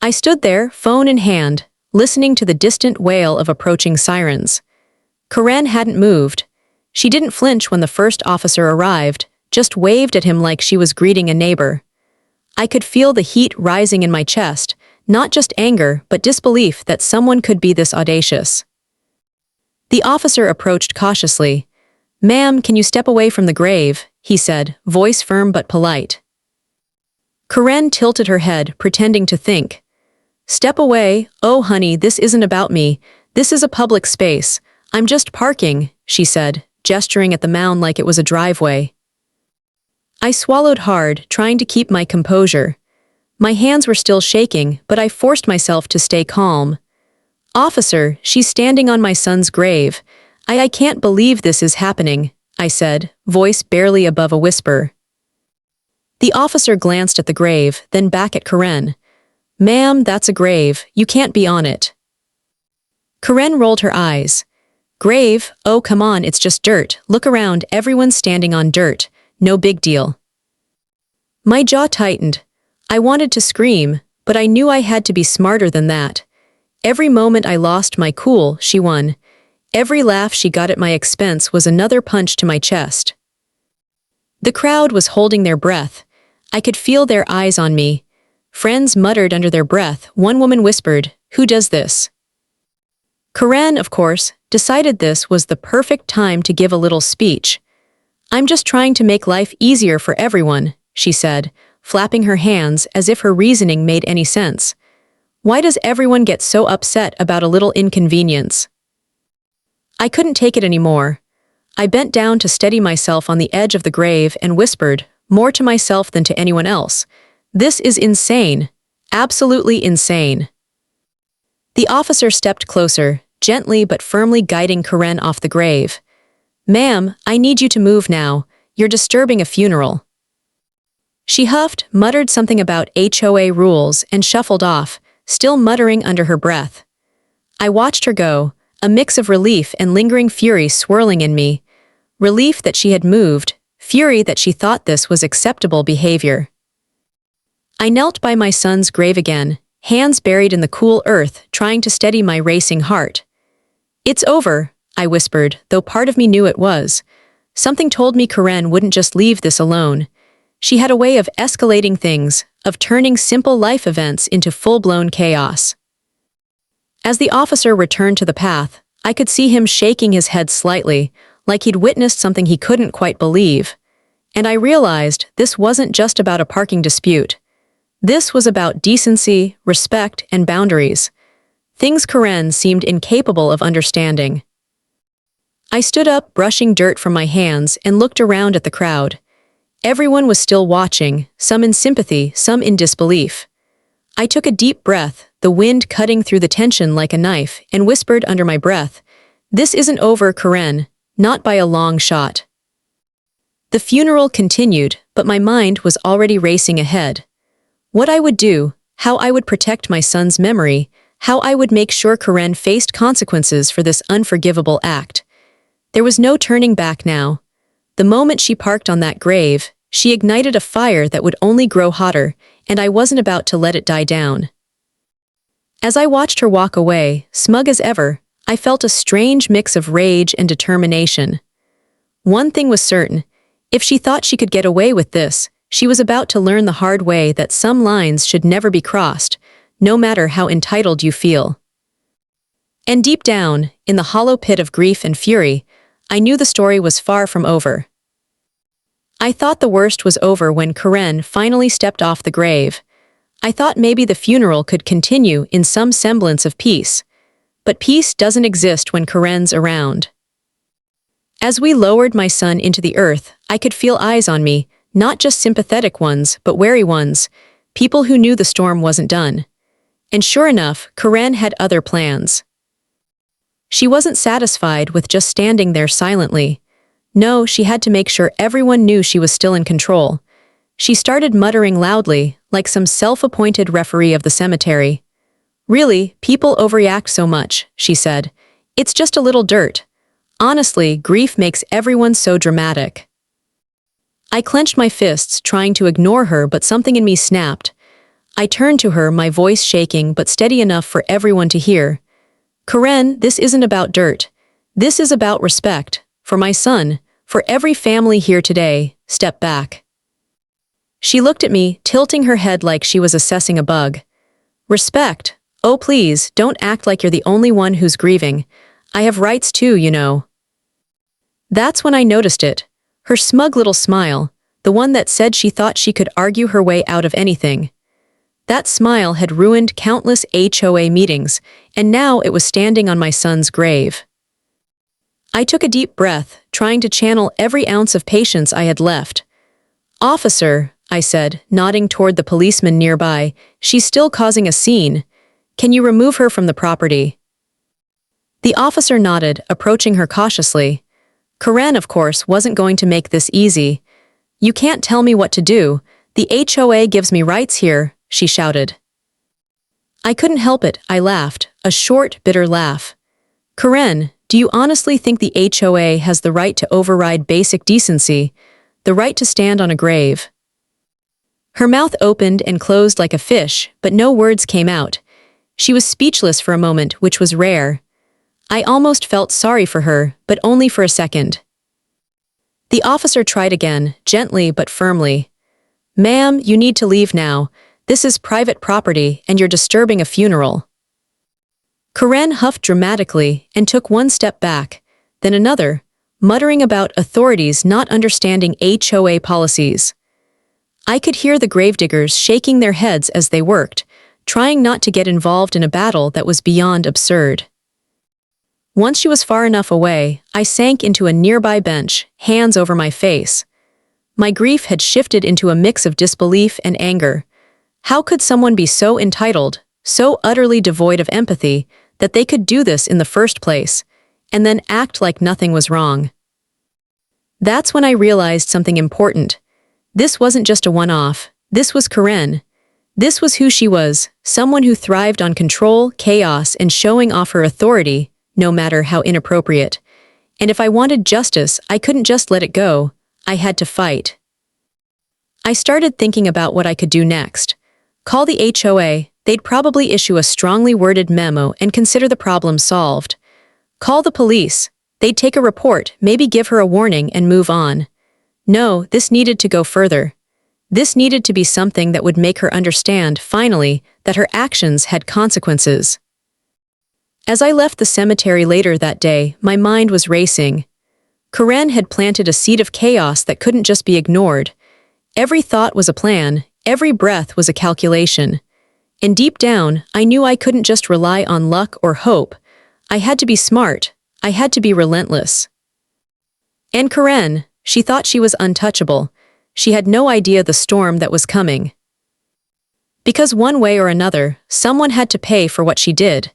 I stood there, phone in hand, listening to the distant wail of approaching sirens. Karen hadn't moved. She didn't flinch when the first officer arrived, just waved at him like she was greeting a neighbor. I could feel the heat rising in my chest, not just anger but disbelief that someone could be this audacious. The officer approached cautiously. "Ma'am, can you step away from the grave?" he said, voice firm but polite. Karen tilted her head, pretending to think. "Step away? Oh honey, this isn't about me. This is a public space. I'm just parking," she said, gesturing at the mound like it was a driveway. I swallowed hard, trying to keep my composure. My hands were still shaking, but I forced myself to stay calm. "Officer, she's standing on my son's grave. I can't believe this is happening," I said, voice barely above a whisper. The officer glanced at the grave, then back at Karen. "Ma'am, that's a grave. You can't be on it." Karen rolled her eyes. "Grave? Oh, come on, it's just dirt. Look around, everyone's standing on dirt. No big deal." My jaw tightened. I wanted to scream, but I knew I had to be smarter than that. Every moment I lost my cool, she won. Every laugh she got at my expense was another punch to my chest. The crowd was holding their breath. I could feel their eyes on me. Friends muttered under their breath. One woman whispered, "Who does this?" Karen, of course, decided this was the perfect time to give a little speech. "I'm just trying to make life easier for everyone," she said, flapping her hands as if her reasoning made any sense. "Why does everyone get so upset about a little inconvenience?" I couldn't take it anymore. I bent down to steady myself on the edge of the grave and whispered, more to myself than to anyone else, "This is insane. Absolutely insane." The officer stepped closer, gently but firmly guiding Karen off the grave. "Ma'am, I need you to move now. You're disturbing a funeral." She huffed, muttered something about HOA rules, and shuffled off, still muttering under her breath. I watched her go, a mix of relief and lingering fury swirling in me. Relief that she had moved, fury that she thought this was acceptable behavior. I knelt by my son's grave again, hands buried in the cool earth, trying to steady my racing heart. "It's over," I whispered, though part of me knew it was. Something told me Karen wouldn't just leave this alone. She had a way of escalating things, of turning simple life events into full-blown chaos. As the officer returned to the path, I could see him shaking his head slightly, like he'd witnessed something he couldn't quite believe. And I realized this wasn't just about a parking dispute. This was about decency, respect, and boundaries. Things Karen seemed incapable of understanding. I stood up, brushing dirt from my hands, and looked around at the crowd. Everyone was still watching, some in sympathy, some in disbelief. I took a deep breath, the wind cutting through the tension like a knife, and whispered under my breath, "This isn't over, Karen, not by a long shot." The funeral continued, but my mind was already racing ahead. What I would do, how I would protect my son's memory, how I would make sure Karen faced consequences for this unforgivable act. There was no turning back now. The moment she parked on that grave, she ignited a fire that would only grow hotter, and I wasn't about to let it die down. As I watched her walk away, smug as ever, I felt a strange mix of rage and determination. One thing was certain, if she thought she could get away with this, she was about to learn the hard way that some lines should never be crossed, no matter how entitled you feel. And deep down, in the hollow pit of grief and fury, I knew the story was far from over. I thought the worst was over when Karen finally stepped off the grave. I thought maybe the funeral could continue in some semblance of peace. But peace doesn't exist when Karen's around. As we lowered my son into the earth, I could feel eyes on me, not just sympathetic ones, but wary ones, people who knew the storm wasn't done. And sure enough, Karen had other plans. She wasn't satisfied with just standing there silently. No, she had to make sure everyone knew she was still in control. She started muttering loudly, like some self-appointed referee of the cemetery. "Really, people overreact so much," she said. "It's just a little dirt. Honestly, grief makes everyone so dramatic." I clenched my fists, trying to ignore her, but something in me snapped. I turned to her, my voice shaking but steady enough for everyone to hear. Karen, this isn't about dirt. This is about respect. For my son, for every family here today, step back. She looked at me, tilting her head like she was assessing a bug. Respect? Oh please, don't act like you're the only one who's grieving. I have rights too, you know. That's when I noticed it. Her smug little smile, the one that said she thought she could argue her way out of anything. That smile had ruined countless HOA meetings, and now it was standing on my son's grave. I took a deep breath, trying to channel every ounce of patience I had left. Officer, I said, nodding toward the policeman nearby, she's still causing a scene. Can you remove her from the property? The officer nodded, approaching her cautiously. Karen, of course, wasn't going to make this easy. You can't tell me what to do. The HOA gives me rights here, she shouted. I couldn't help it, I laughed, a short, bitter laugh. Karen, do you honestly think the HOA has the right to override basic decency, the right to stand on a grave? Her mouth opened and closed like a fish, but no words came out. She was speechless for a moment, which was rare. I almost felt sorry for her, but only for a second. The officer tried again, gently but firmly. Ma'am, you need to leave now. This is private property and you're disturbing a funeral. Karen huffed dramatically and took one step back, then another, muttering about authorities not understanding HOA policies. I could hear the gravediggers shaking their heads as they worked, trying not to get involved in a battle that was beyond absurd. Once she was far enough away, I sank into a nearby bench, hands over my face. My grief had shifted into a mix of disbelief and anger. How could someone be so entitled, so utterly devoid of empathy, that they could do this in the first place, and then act like nothing was wrong? That's when I realized something important. This wasn't just a one-off. This was Karen. This was who she was, someone who thrived on control, chaos, and showing off her authority, no matter how inappropriate. And if I wanted justice, I couldn't just let it go. I had to fight. I started thinking about what I could do next. Call the HOA, they'd probably issue a strongly worded memo and consider the problem solved. Call the police, they'd take a report, maybe give her a warning and move on. No, this needed to go further. This needed to be something that would make her understand, finally, that her actions had consequences. As I left the cemetery later that day, my mind was racing. Karen had planted a seed of chaos that couldn't just be ignored. Every thought was a plan, every breath was a calculation. And deep down, I knew I couldn't just rely on luck or hope. I had to be smart. I had to be relentless. And Karen, she thought she was untouchable. She had no idea the storm that was coming. Because one way or another, someone had to pay for what she did.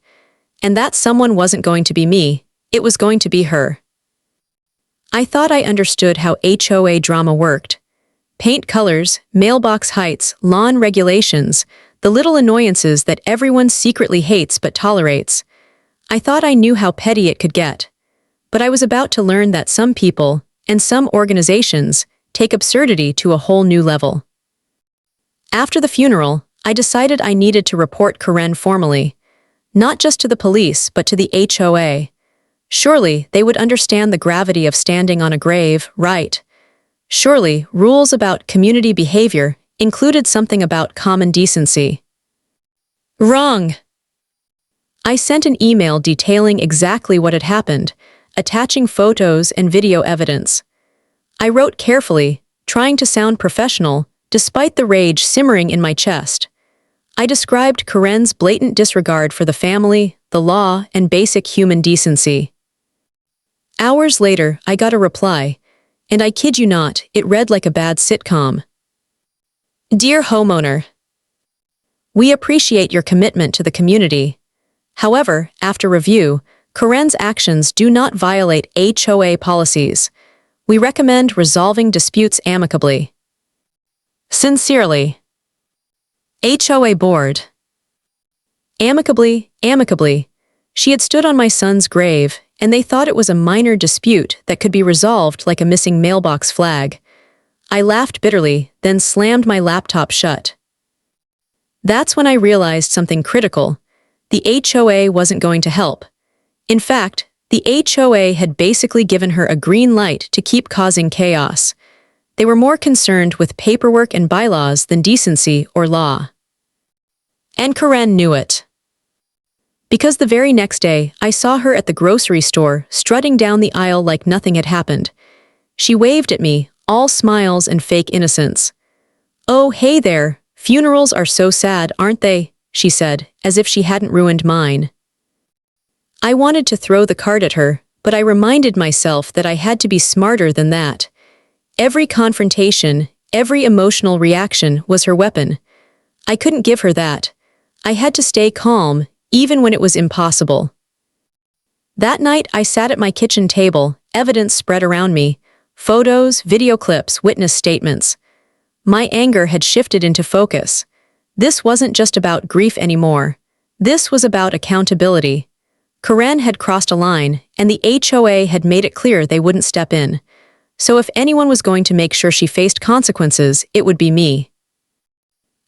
And that someone wasn't going to be me, it was going to be her. I thought I understood how HOA drama worked. Paint colors, mailbox heights, lawn regulations, the little annoyances that everyone secretly hates but tolerates. I thought I knew how petty it could get. But I was about to learn that some people, and some organizations, take absurdity to a whole new level. After the funeral, I decided I needed to report Karen formally. Not just to the police, but to the HOA. Surely, they would understand the gravity of standing on a grave, right? Surely, rules about community behavior included something about common decency. Wrong! I sent an email detailing exactly what had happened, attaching photos and video evidence. I wrote carefully, trying to sound professional, despite the rage simmering in my chest. I described Karen's blatant disregard for the family, the law, and basic human decency. Hours later, I got a reply, and I kid you not, it read like a bad sitcom. Dear homeowner, we appreciate your commitment to the community. However, after review, Karen's actions do not violate HOA policies. We recommend resolving disputes amicably. Sincerely, HOA Board. Amicably. She had stood on my son's grave, and they thought it was a minor dispute that could be resolved like a missing mailbox flag. I laughed bitterly, then slammed my laptop shut. That's when I realized something critical. The HOA wasn't going to help. In fact, the HOA had basically given her a green light to keep causing chaos. They were more concerned with paperwork and bylaws than decency or law. And Karen knew it. Because the very next day, I saw her at the grocery store, strutting down the aisle like nothing had happened. She waved at me, all smiles and fake innocence. "Oh, hey there, funerals are so sad, aren't they?" she said, as if she hadn't ruined mine. I wanted to throw the card at her, but I reminded myself that I had to be smarter than that. Every confrontation, every emotional reaction was her weapon. I couldn't give her that. I had to stay calm, even when it was impossible. That night, I sat at my kitchen table, evidence spread around me. Photos, video clips, witness statements. My anger had shifted into focus. This wasn't just about grief anymore. This was about accountability. Karen had crossed a line, and the HOA had made it clear they wouldn't step in. So if anyone was going to make sure she faced consequences, it would be me.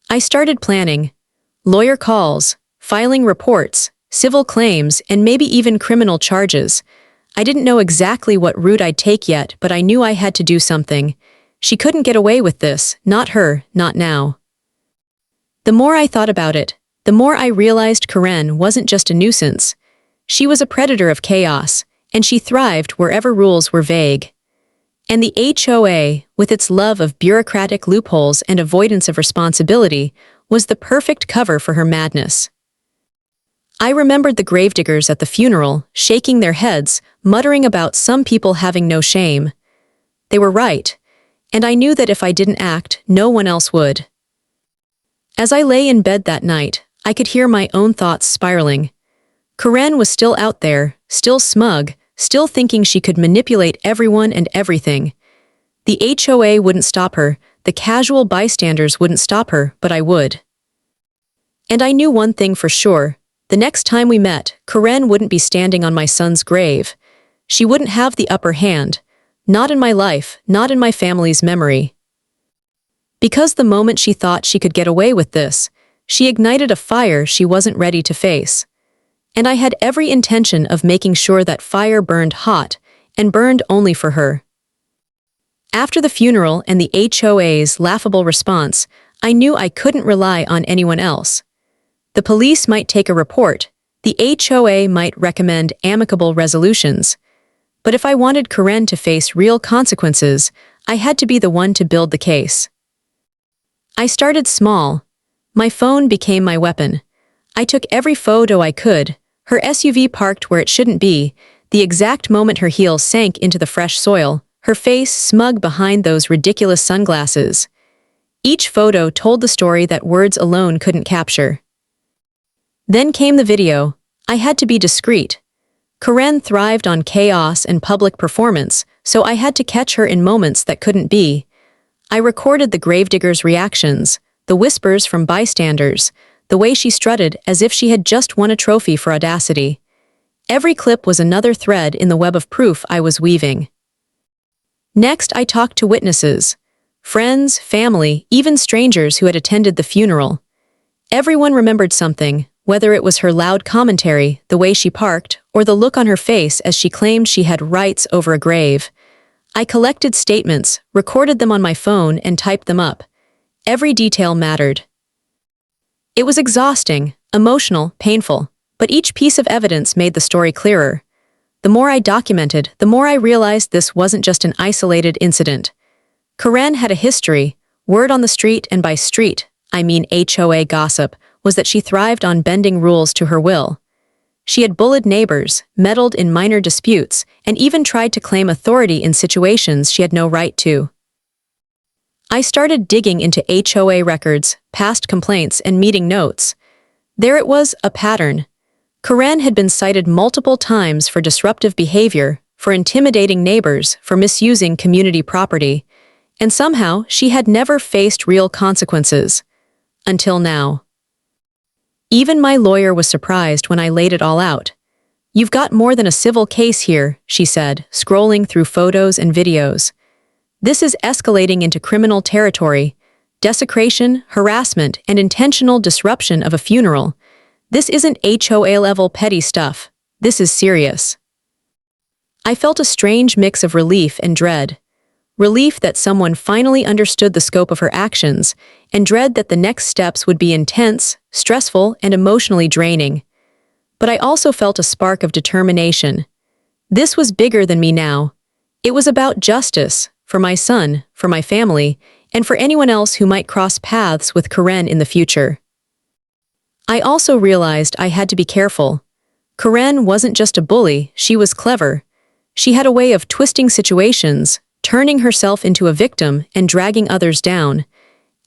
I started planning. Lawyer calls, filing reports, civil claims, and maybe even criminal charges. I didn't know exactly what route I'd take yet, but I knew I had to do something. She couldn't get away with this, not her, not now. The more I thought about it, the more I realized Karen wasn't just a nuisance. She was a predator of chaos, and she thrived wherever rules were vague. And the HOA, with its love of bureaucratic loopholes and avoidance of responsibility, was the perfect cover for her madness. I remembered the gravediggers at the funeral, shaking their heads, muttering about some people having no shame. They were right, and I knew that if I didn't act, no one else would. As I lay in bed that night, I could hear my own thoughts spiraling. Karen was still out there, still smug, still thinking she could manipulate everyone and everything. The HOA wouldn't stop her, the casual bystanders wouldn't stop her, but I would. And I knew one thing for sure. The next time we met, Karen wouldn't be standing on my son's grave. She wouldn't have the upper hand. Not in my life, not in my family's memory. Because the moment she thought she could get away with this, she ignited a fire she wasn't ready to face. And I had every intention of making sure that fire burned hot, and burned only for her. After the funeral and the HOA's laughable response, I knew I couldn't rely on anyone else. The police might take a report, the HOA might recommend amicable resolutions. But if I wanted Karen to face real consequences, I had to be the one to build the case. I started small. My phone became my weapon. I took every photo I could, her SUV parked where it shouldn't be, the exact moment her heels sank into the fresh soil, her face smug behind those ridiculous sunglasses. Each photo told the story that words alone couldn't capture. Then came the video. I had to be discreet. Karen thrived on chaos and public performance, so I had to catch her in moments that couldn't be. I recorded the gravediggers' reactions, the whispers from bystanders, the way she strutted as if she had just won a trophy for audacity. Every clip was another thread in the web of proof I was weaving. Next, I talked to witnesses. Friends, family, even strangers who had attended the funeral. Everyone remembered something, whether it was her loud commentary, the way she parked, or the look on her face as she claimed she had rights over a grave. I collected statements, recorded them on my phone, and typed them up. Every detail mattered. It was exhausting, emotional, painful, but each piece of evidence made the story clearer. The more I documented, the more I realized this wasn't just an isolated incident. Karen had a history. Word on the street, and by street, I mean HOA gossip, was that she thrived on bending rules to her will. She had bullied neighbors, meddled in minor disputes, and even tried to claim authority in situations she had no right to. I started digging into HOA records, past complaints, and meeting notes. There it was, a pattern. Karen had been cited multiple times for disruptive behavior, for intimidating neighbors, for misusing community property, and somehow she had never faced real consequences. Until now. Even my lawyer was surprised when I laid it all out. "You've got more than a civil case here," she said, scrolling through photos and videos. "This is escalating into criminal territory. desecration, harassment, and intentional disruption of a funeral. This isn't HOA-level petty stuff. This is serious. I felt a strange mix of relief and dread. Relief that someone finally understood the scope of her actions, and dread that the next steps would be intense, stressful, and emotionally draining. But I also felt a spark of determination. This was bigger than me now. It was about justice, for my son, for my family, and for anyone else who might cross paths with Karen in the future. I also realized I had to be careful. Karen wasn't just a bully, she was clever. She had a way of twisting situations, turning herself into a victim and dragging others down.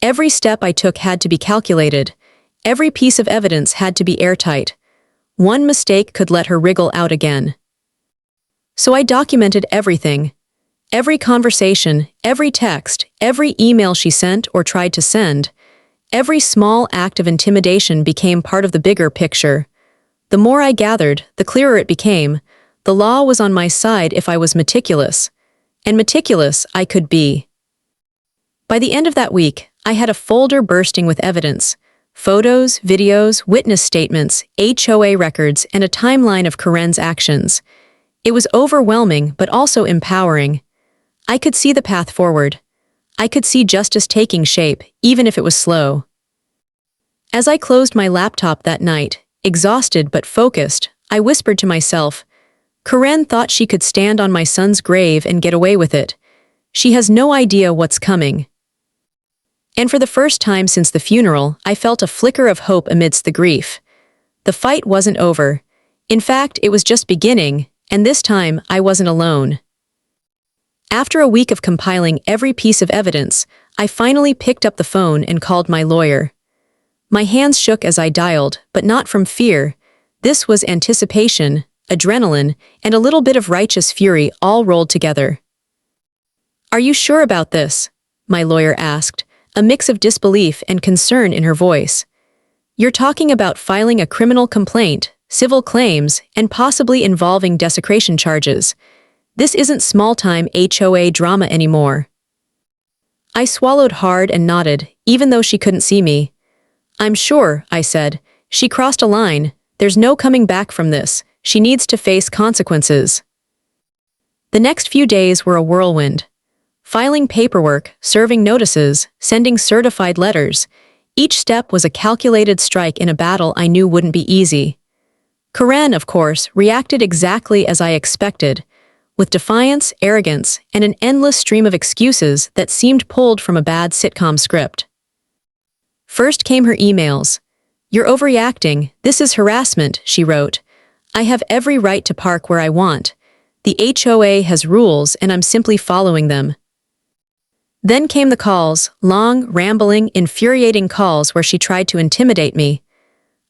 Every step I took had to be calculated. Every piece of evidence had to be airtight. One mistake could let her wriggle out again. So I documented everything. Every conversation, every text, every email she sent or tried to send. Every small act of intimidation became part of the bigger picture. The more I gathered, the clearer it became. The law was on my side if I was meticulous. And meticulous I could be. By the end of that week, I had a folder bursting with evidence. Photos, videos, witness statements, HOA records, and a timeline of Karen's actions. It was overwhelming but also empowering. I could see the path forward. I could see justice taking shape, even if it was slow. As I closed my laptop that night, exhausted but focused, I whispered to myself, Karen thought she could stand on my son's grave and get away with it. She has no idea what's coming. And for the first time since the funeral, I felt a flicker of hope amidst the grief. The fight wasn't over. In fact, it was just beginning, and this time I wasn't alone. After a week of compiling every piece of evidence, I finally picked up the phone and called my lawyer. My hands shook as I dialed, but not from fear. This was anticipation, adrenaline, and a little bit of righteous fury all rolled together. "Are you sure about this?" my lawyer asked, a mix of disbelief and concern in her voice. "You're talking about filing a criminal complaint, civil claims, and possibly involving desecration charges. This isn't small-time HOA drama anymore." I swallowed hard and nodded, even though she couldn't see me. "I'm sure," I said. "She crossed a line. There's no coming back from this. She needs to face consequences." The next few days were a whirlwind. Filing paperwork, serving notices, sending certified letters. Each step was a calculated strike in a battle I knew wouldn't be easy. Karen, of course, reacted exactly as I expected, with defiance, arrogance, and an endless stream of excuses that seemed pulled from a bad sitcom script. First came her emails. "You're overreacting. This is harassment," she wrote. "I have every right to park where I want. The HOA has rules and I'm simply following them." Then came the calls, long, rambling, infuriating calls where she tried to intimidate me.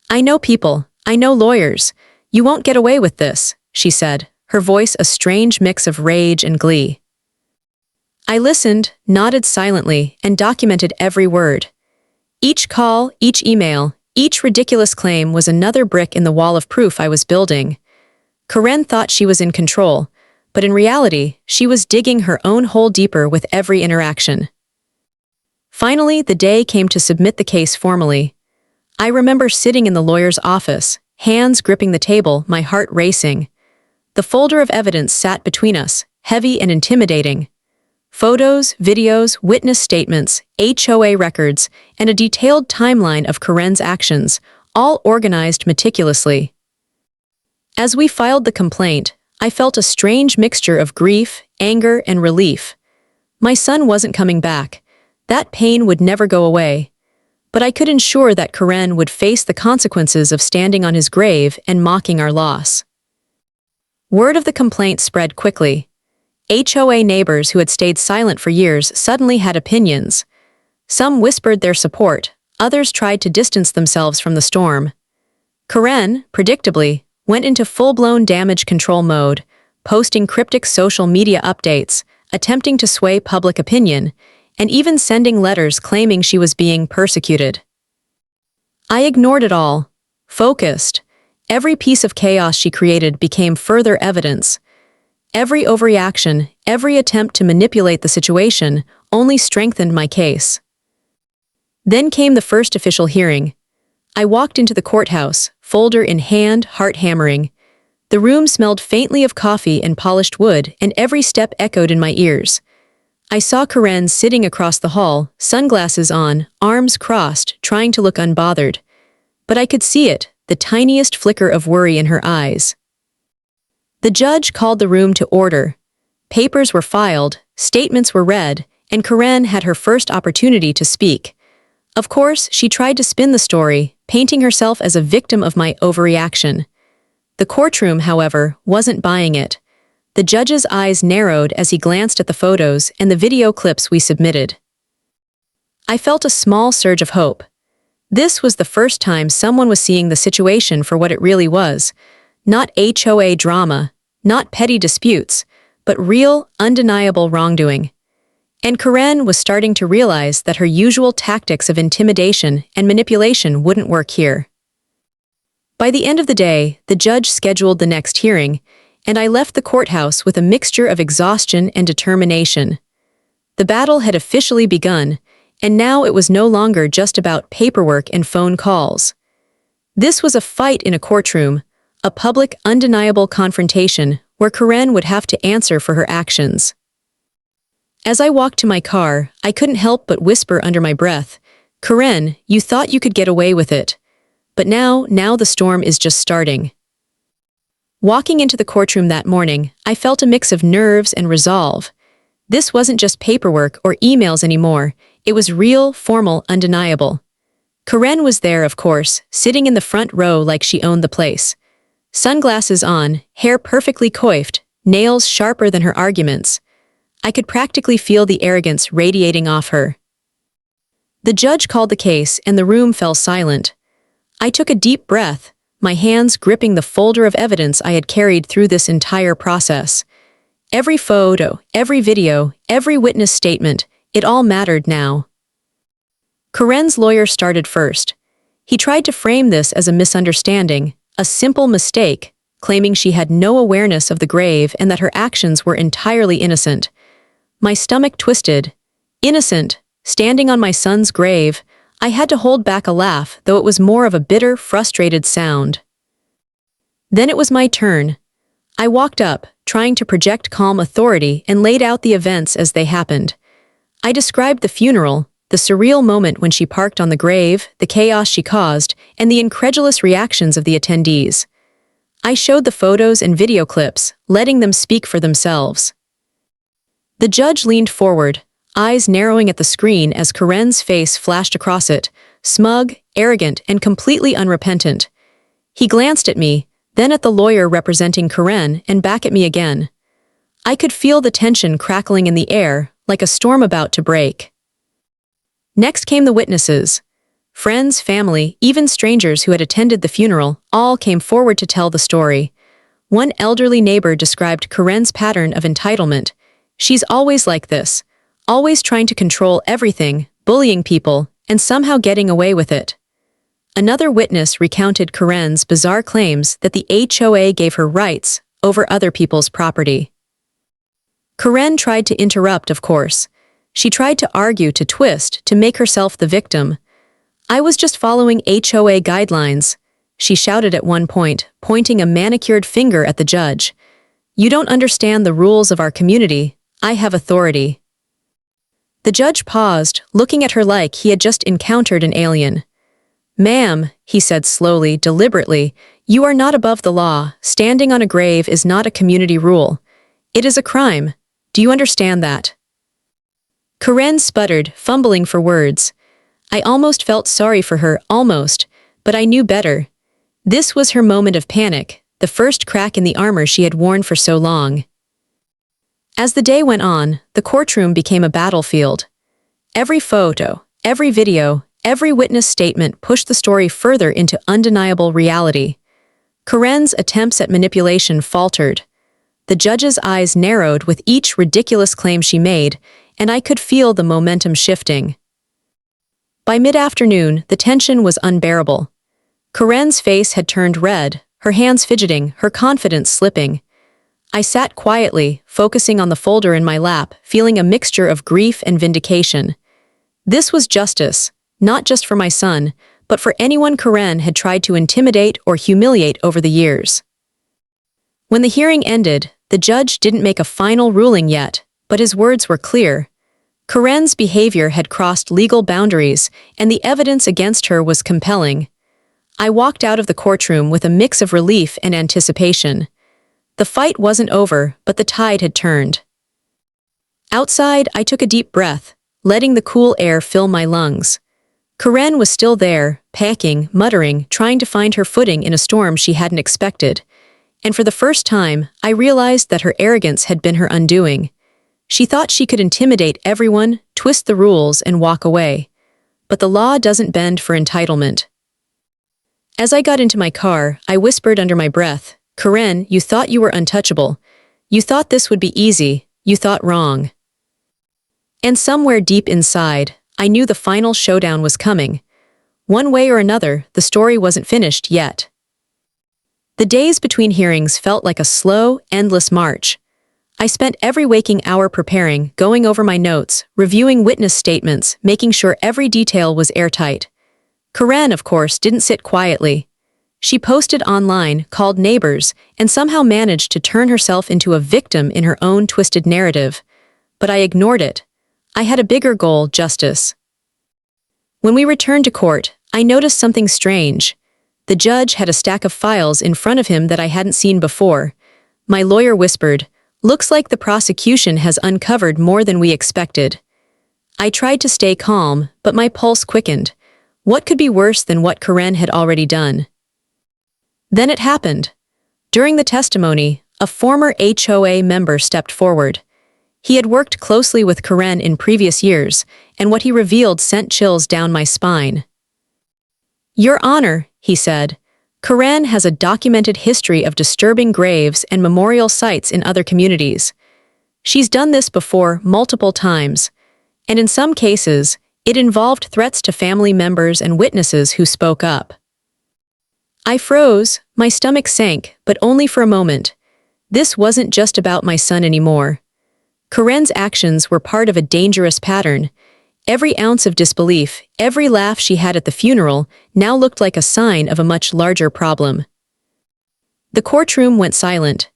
"I know people. I know lawyers. You won't get away with this," she said, her voice a strange mix of rage and glee. I listened, nodded silently, and documented every word. Each call, each email, each ridiculous claim was another brick in the wall of proof I was building. Karen thought she was in control, but in reality, she was digging her own hole deeper with every interaction. Finally, the day came to submit the case formally. I remember sitting in the lawyer's office, hands gripping the table, my heart racing. The folder of evidence sat between us, heavy and intimidating. Photos, videos, witness statements, HOA records, and a detailed timeline of Karen's actions, all organized meticulously. As we filed the complaint, I felt a strange mixture of grief, anger, and relief. My son wasn't coming back. That pain would never go away. But I could ensure that Karen would face the consequences of standing on his grave and mocking our loss. Word of the complaint spread quickly. HOA neighbors who had stayed silent for years suddenly had opinions. Some whispered their support, others tried to distance themselves from the storm. Karen, predictably, went into full-blown damage control mode, posting cryptic social media updates, attempting to sway public opinion, and even sending letters claiming she was being persecuted. I ignored it all, focused. Every piece of chaos she created became further evidence. Every overreaction, every attempt to manipulate the situation only strengthened my case. Then came the first official hearing. I walked into the courthouse, folder in hand, heart hammering. The room smelled faintly of coffee and polished wood, and every step echoed in my ears. I saw Karen sitting across the hall, sunglasses on, arms crossed, trying to look unbothered. But I could see it, the tiniest flicker of worry in her eyes. The judge called the room to order. Papers were filed, statements were read, and Karen had her first opportunity to speak. Of course, she tried to spin the story, painting herself as a victim of my overreaction. The courtroom, however, wasn't buying it. The judge's eyes narrowed as he glanced at the photos and the video clips we submitted. I felt a small surge of hope. This was the first time someone was seeing the situation for what it really was. Not HOA drama, not petty disputes, but real, undeniable wrongdoing. And Karen was starting to realize that her usual tactics of intimidation and manipulation wouldn't work here. By the end of the day, the judge scheduled the next hearing, and I left the courthouse with a mixture of exhaustion and determination. The battle had officially begun, and now it was no longer just about paperwork and phone calls. This was a fight in a courtroom, a public, undeniable confrontation where Karen would have to answer for her actions. As I walked to my car, I couldn't help but whisper under my breath, "Karen, you thought you could get away with it. But now the storm is just starting." Walking into the courtroom that morning, I felt a mix of nerves and resolve. This wasn't just paperwork or emails anymore, it was real, formal, undeniable. Karen was there, of course, sitting in the front row like she owned the place. Sunglasses on, hair perfectly coiffed, nails sharper than her arguments. I could practically feel the arrogance radiating off her. The judge called the case and the room fell silent. I took a deep breath, my hands gripping the folder of evidence I had carried through this entire process. Every photo, every video, every witness statement, it all mattered now. Karen's lawyer started first. He tried to frame this as a misunderstanding, a simple mistake, claiming she had no awareness of the grave and that her actions were entirely innocent. My stomach twisted. Innocent, standing on my son's grave, I had to hold back a laugh, though it was more of a bitter, frustrated sound. Then it was my turn. I walked up, trying to project calm authority, and laid out the events as they happened. I described the funeral, the surreal moment when she parked on the grave, the chaos she caused, and the incredulous reactions of the attendees. I showed the photos and video clips, letting them speak for themselves. The judge leaned forward, eyes narrowing at the screen as Karen's face flashed across it, smug, arrogant, and completely unrepentant. He glanced at me, then at the lawyer representing Karen, and back at me again. I could feel the tension crackling in the air, like a storm about to break. Next came the witnesses. Friends, family, even strangers who had attended the funeral, all came forward to tell the story. One elderly neighbor described Karen's pattern of entitlement. "She's always like this, always trying to control everything, bullying people, and somehow getting away with it." Another witness recounted Karen's bizarre claims that the HOA gave her rights over other people's property. Karen tried to interrupt, of course. She tried to argue, to twist, to make herself the victim. "I was just following HOA guidelines," she shouted at one point, pointing a manicured finger at the judge. "You don't understand the rules of our community. I have authority." The judge paused, looking at her like he had just encountered an alien. "Ma'am," he said slowly, deliberately, "you are not above the law. Standing on a grave is not a community rule. It is a crime. Do you understand that?" Karen sputtered, fumbling for words. I almost felt sorry for her, almost, but I knew better. This was her moment of panic, the first crack in the armor she had worn for so long. As the day went on, the courtroom became a battlefield. Every photo, every video, every witness statement pushed the story further into undeniable reality. Karen's attempts at manipulation faltered. The judge's eyes narrowed with each ridiculous claim she made, and I could feel the momentum shifting. By mid-afternoon, the tension was unbearable. Karen's face had turned red, her hands fidgeting, her confidence slipping. I sat quietly, focusing on the folder in my lap, feeling a mixture of grief and vindication. This was justice, not just for my son, but for anyone Karen had tried to intimidate or humiliate over the years. When the hearing ended, the judge didn't make a final ruling yet, but his words were clear. Karen's behavior had crossed legal boundaries, and the evidence against her was compelling. I walked out of the courtroom with a mix of relief and anticipation. The fight wasn't over, but the tide had turned. Outside, I took a deep breath, letting the cool air fill my lungs. Karen was still there, packing, muttering, trying to find her footing in a storm she hadn't expected. And for the first time, I realized that her arrogance had been her undoing. She thought she could intimidate everyone, twist the rules, and walk away. But the law doesn't bend for entitlement. As I got into my car, I whispered under my breath, "Karen, you thought you were untouchable. You thought this would be easy. You thought wrong." And somewhere deep inside, I knew the final showdown was coming. One way or another, the story wasn't finished yet. The days between hearings felt like a slow, endless march. I spent every waking hour preparing, going over my notes, reviewing witness statements, making sure every detail was airtight. Karen, of course, didn't sit quietly. She posted online, called neighbors, and somehow managed to turn herself into a victim in her own twisted narrative. But I ignored it. I had a bigger goal: justice. When we returned to court, I noticed something strange. The judge had a stack of files in front of him that I hadn't seen before. My lawyer whispered, "Looks like the prosecution has uncovered more than we expected." I tried to stay calm, but my pulse quickened. What could be worse than what Karen had already done? Then it happened. During the testimony, a former HOA member stepped forward. He had worked closely with Karen in previous years, and what he revealed sent chills down my spine. "Your Honor," he said, "Karen has a documented history of disturbing graves and memorial sites in other communities. She's done this before multiple times, and in some cases, it involved threats to family members and witnesses who spoke up." I froze, my stomach sank, but only for a moment. This wasn't just about my son anymore. Karen's actions were part of a dangerous pattern. Every ounce of disbelief, every laugh she had at the funeral, now looked like a sign of a much larger problem. The courtroom went silent.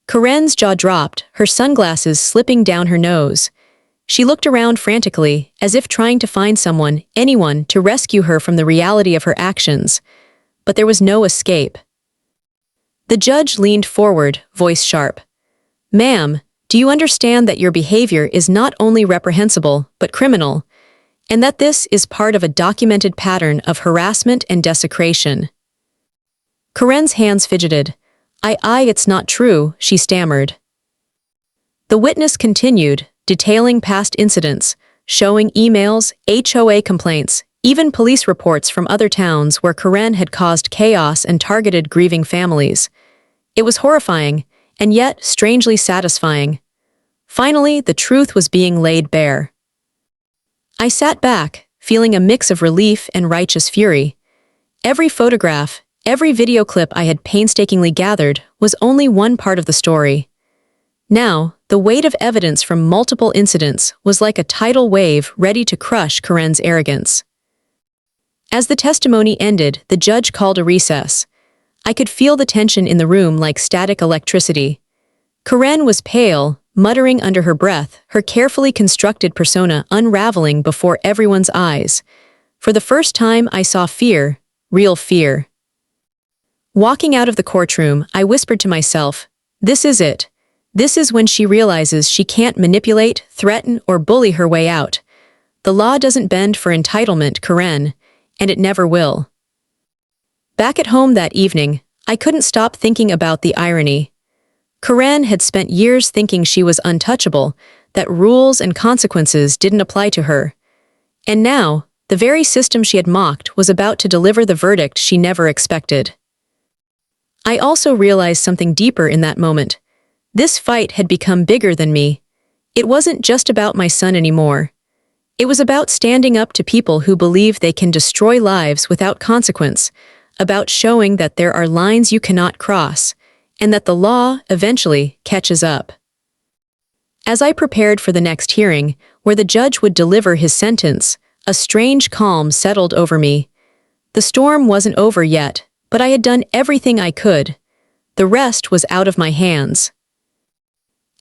Karen's jaw dropped, her sunglasses slipping down her nose. She looked around frantically, as if trying to find someone, anyone, to rescue her from the reality of her actions. But there was no escape. The judge leaned forward, voice sharp. "Ma'am, do you understand that your behavior is not only reprehensible, but criminal, and that this is part of a documented pattern of harassment and desecration?" Karen's hands fidgeted. It's not true," she stammered. The witness continued, detailing past incidents, showing emails, HOA complaints, even police reports from other towns where Karen had caused chaos and targeted grieving families. It was horrifying, and yet strangely satisfying. Finally, the truth was being laid bare. I sat back, feeling a mix of relief and righteous fury. Every photograph, every video clip I had painstakingly gathered was only one part of the story. Now, the weight of evidence from multiple incidents was like a tidal wave ready to crush Karen's arrogance. As the testimony ended, the judge called a recess. I could feel the tension in the room like static electricity. Karen was pale, muttering under her breath, her carefully constructed persona unraveling before everyone's eyes. For the first time, I saw fear, real fear. Walking out of the courtroom, I whispered to myself, "This is it. This is when she realizes she can't manipulate, threaten, or bully her way out. The law doesn't bend for entitlement, Karen, and it never will." Back at home that evening, I couldn't stop thinking about the irony. Karen had spent years thinking she was untouchable, that rules and consequences didn't apply to her. And now, the very system she had mocked was about to deliver the verdict she never expected. I also realized something deeper in that moment. This fight had become bigger than me. It wasn't just about my son anymore. It was about standing up to people who believe they can destroy lives without consequence, about showing that there are lines you cannot cross, and that the law, eventually, catches up. As I prepared for the next hearing, where the judge would deliver his sentence, a strange calm settled over me. The storm wasn't over yet, but I had done everything I could. The rest was out of my hands.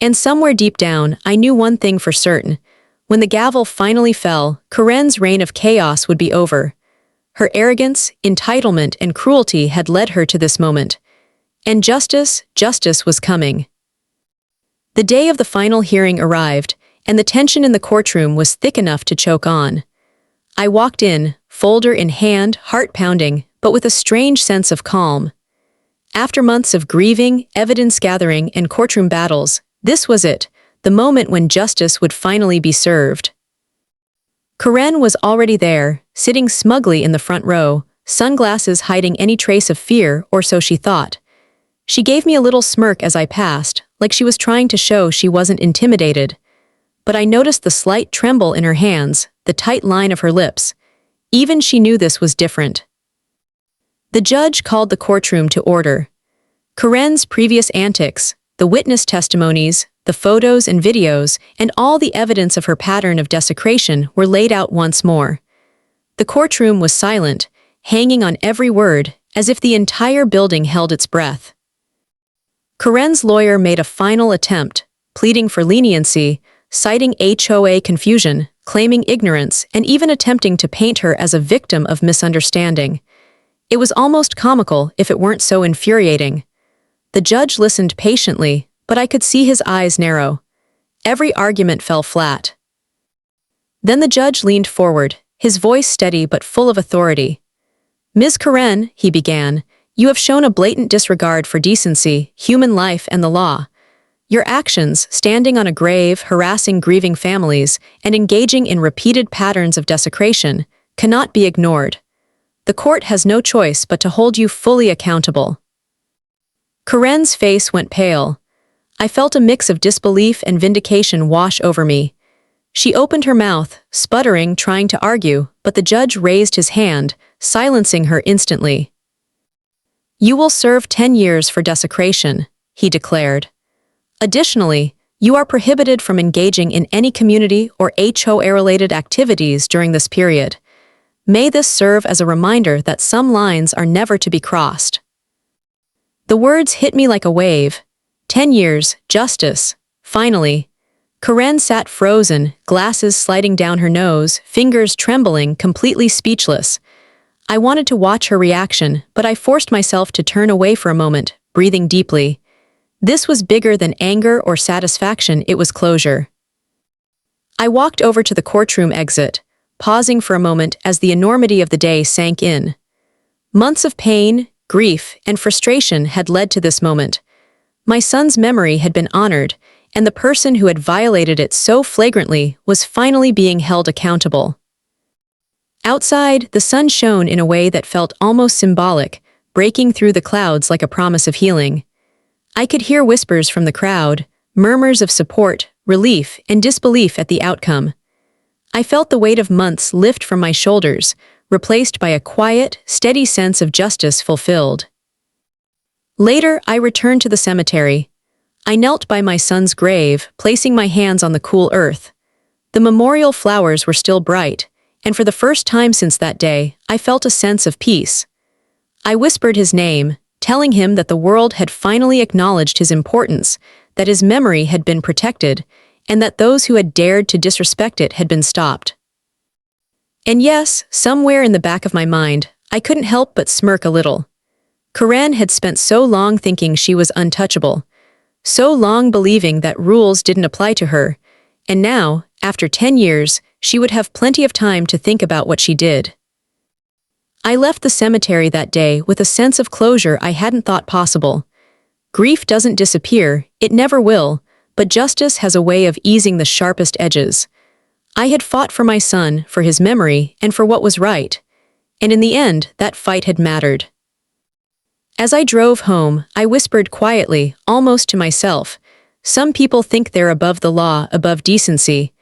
And somewhere deep down, I knew one thing for certain. When the gavel finally fell, Karen's reign of chaos would be over. Her arrogance, entitlement, and cruelty had led her to this moment. And justice was coming. The day of the final hearing arrived, and the tension in the courtroom was thick enough to choke on. I walked in, folder in hand, heart pounding, but with a strange sense of calm. After months of grieving, evidence gathering, and courtroom battles, this was it, the moment when justice would finally be served. Karen was already there, sitting smugly in the front row, sunglasses hiding any trace of fear, or so she thought. She gave me a little smirk as I passed, like she was trying to show she wasn't intimidated. But I noticed the slight tremble in her hands, the tight line of her lips. Even she knew this was different. The judge called the courtroom to order. Karen's previous antics, the witness testimonies, the photos and videos, and all the evidence of her pattern of desecration were laid out once more. The courtroom was silent, hanging on every word, as if the entire building held its breath. Karen's lawyer made a final attempt, pleading for leniency, citing HOA confusion, claiming ignorance, and even attempting to paint her as a victim of misunderstanding. It was almost comical if it weren't so infuriating. The judge listened patiently, but I could see his eyes narrow. Every argument fell flat. Then the judge leaned forward, his voice steady but full of authority. "Ms. Karen," he began, "you have shown a blatant disregard for decency, human life, and the law. Your actions, standing on a grave, harassing grieving families, and engaging in repeated patterns of desecration, cannot be ignored. The court has no choice but to hold you fully accountable." Karen's face went pale. I felt a mix of disbelief and vindication wash over me. She opened her mouth, sputtering, trying to argue, but the judge raised his hand, silencing her instantly. "You will serve 10 years for desecration," he declared. "Additionally, you are prohibited from engaging in any community or HOA-related activities during this period. May this serve as a reminder that some lines are never to be crossed." The words hit me like a wave. 10 years, justice. Finally. Karen sat frozen, glasses sliding down her nose, fingers trembling, completely speechless. I wanted to watch her reaction, but I forced myself to turn away for a moment, breathing deeply. This was bigger than anger or satisfaction, it was closure. I walked over to the courtroom exit, pausing for a moment as the enormity of the day sank in. Months of pain, grief, and frustration had led to this moment. My son's memory had been honored, and the person who had violated it so flagrantly was finally being held accountable. Outside, the sun shone in a way that felt almost symbolic, breaking through the clouds like a promise of healing. I could hear whispers from the crowd, murmurs of support, relief, and disbelief at the outcome. I felt the weight of months lift from my shoulders, replaced by a quiet, steady sense of justice fulfilled. Later, I returned to the cemetery. I knelt by my son's grave, placing my hands on the cool earth. The memorial flowers were still bright, and for the first time since that day, I felt a sense of peace. I whispered his name, telling him that the world had finally acknowledged his importance, that his memory had been protected, and that those who had dared to disrespect it had been stopped. And yes, somewhere in the back of my mind, I couldn't help but smirk a little. Karen had spent so long thinking she was untouchable, so long believing that rules didn't apply to her, and now, after 10 years, she would have plenty of time to think about what she did. I left the cemetery that day with a sense of closure I hadn't thought possible. Grief doesn't disappear, it never will, but justice has a way of easing the sharpest edges. I had fought for my son, for his memory, and for what was right. And in the end, that fight had mattered. As I drove home, I whispered quietly, almost to myself, "Some people think they're above the law, above decency,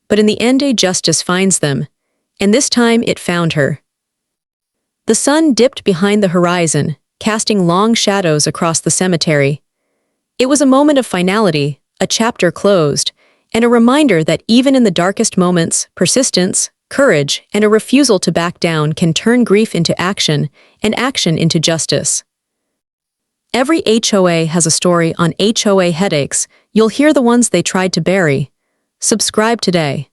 but in the end justice finds them." And this time it found her. The sun dipped behind the horizon, casting long shadows across the cemetery. It was a moment of finality, a chapter closed, and a reminder that even in the darkest moments, persistence, Courage and a refusal to back down can turn grief into action and action into justice. Every HOA has a story on HOA Headaches. You'll hear the ones they tried to bury. Subscribe today.